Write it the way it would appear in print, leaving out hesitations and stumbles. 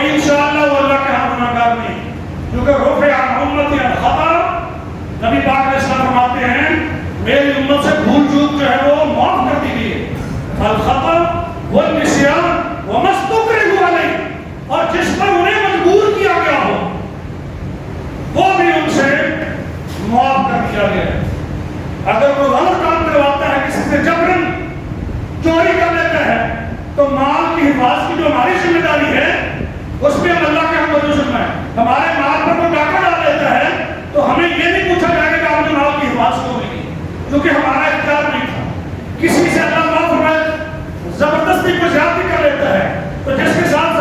انشاءاللہ وہ اللہ کے ہاں گناہگار نہیں، کیونکہ رفع عن امتی الخطا، نبی پاک علیہ السلام فرماتے ہیں میری امت سے بھول چوک جو ہے وہ معاف کر دی گئی ہے، الخطا والنسیان وما استکرہوا علیہ، اور جس پر انہیں مجبور کیا گیا ہو وہ بھی ان سے معاف کر دیا گیا ہے۔ اگر کوئی غلط کام کرواتا ہے، کسی سے جبرن چوری کر لیتا ہے، تو مال کی حفاظت کی جو ہماری ذمہ داری ہے اس میں ہم اللہ کے ہم کو ذمہ ہے۔ ہمارے مال پر کوئی ڈاکہ ڈال لیتا ہے تو ہمیں یہ نہیں پوچھا جائے گا کہ آپ نے مال کی حفاظت کیوں نہیں کی، کیونکہ ہمارا اختیار نہیں تھا۔ کسی سے اللہ معاف فرمائے زبردستی کو زیادتی کر لیتا ہے تو جس کے ساتھ